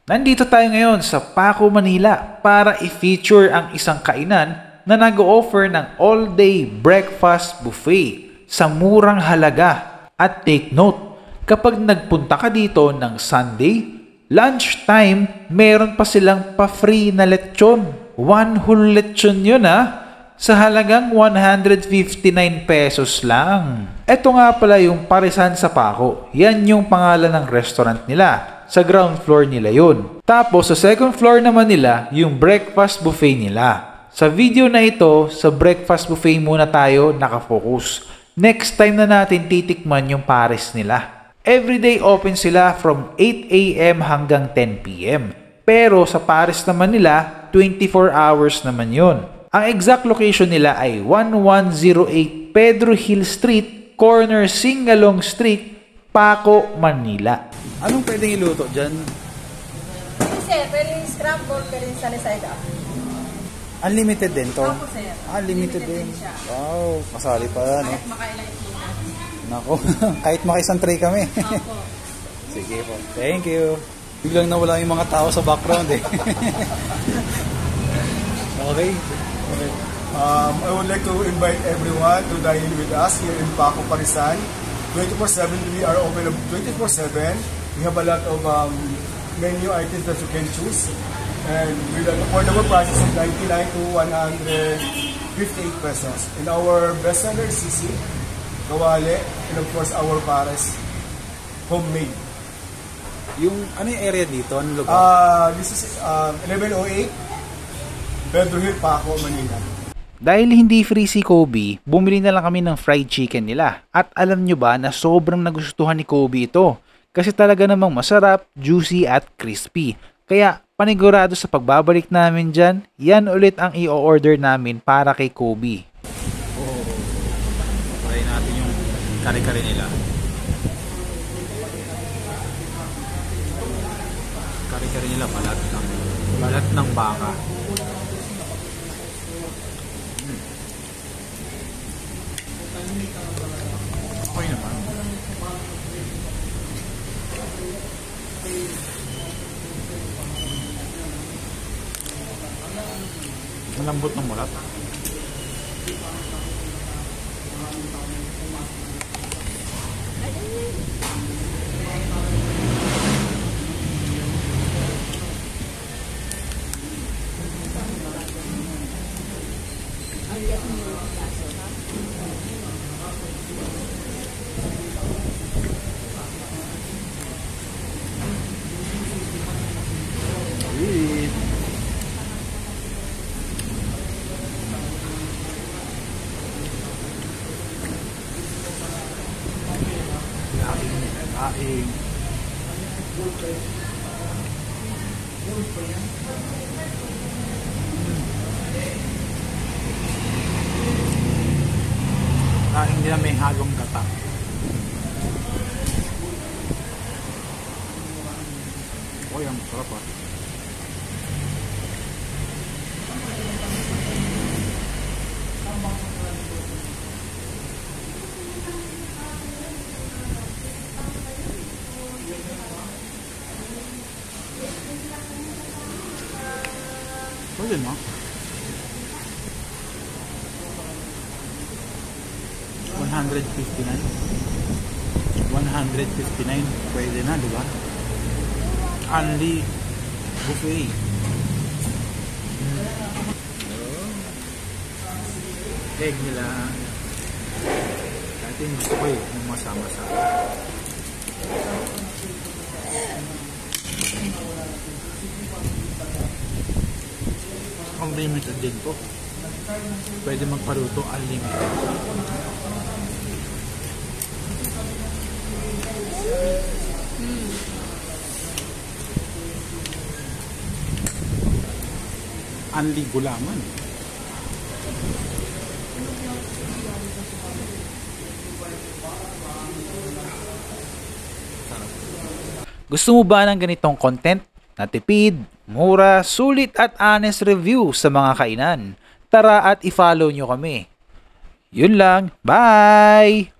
Nandito tayo ngayon sa Paco, Manila para i-feature ang isang kainan na nag-o-offer ng all-day breakfast buffet sa murang halaga. At take note, kapag nagpunta ka dito ng Sunday, lunchtime, meron pa silang pa-free na lechon. One whole lechon yun sa halagang 159 pesos lang. Ito nga pala yung Parisan sa Paco. Yan yung pangalan ng restaurant nila. Sa ground floor nila yun. Tapos sa second floor naman nila, yung breakfast buffet nila. Sa video na ito, sa breakfast buffet muna tayo nakafocus. Next time na natin titikman yung Paris nila. Everyday open sila from 8 AM hanggang 10 PM. Pero sa Paris naman nila, 24 hours naman yun. Ang exact location nila ay 1108 Pedro Hill Street, corner Singalong Street, Paco, Manila. Anong pwedeng iluto dyan? Sir, pwedeng scramble, pwedeng side up. Unlimited din to? Opo, sir. Unlimited din. siya. Wow, kasali pa yan. Kahit makailan kita. Nako, kahit makaisang tray kami. Opo. Sige po. Thank you. Biglang nawala yung mga tao sa background Okay. I would like to invite everyone to dine in with us here in Paco, Parisan. 24/7, we are open 24/7. We have a lot of menu items that you can choose. And with an affordable prices of 99 to 158 pesos. And our best seller is sisig, kawali, and of course our Pares homemade. Yung ano yung area dito? Anong lugar? This is 1108 Pedro Hill, Paco, Manila. Dahil hindi free si Kobe, bumili na lang kami ng fried chicken nila. At alam nyo ba na sobrang nagustuhan ni Kobe ito? Kasi talaga namang masarap, juicy at crispy. Kaya panigurado sa pagbabalik namin dyan, yan ulit ang i-order namin para kay Kobe. Try natin yung kare-kare nila. Kare-kare nila balat ng baka. Okay naman. Malambot ng mulat. Kain. Kain nila may halong gata. Oh, yan masarap Pwede na. 159. Pwede na, di ba? Only buffet. Egg nila. Dati gusto ko yung masama-sama. Unlimited din po. Pwede magpaluto unlimited. Unli gulaman. Gusto mo ba ng ganitong content? Natipid, mura, sulit at honest review sa mga kainan. Tara at i-follow nyo kami. Yun lang. Bye!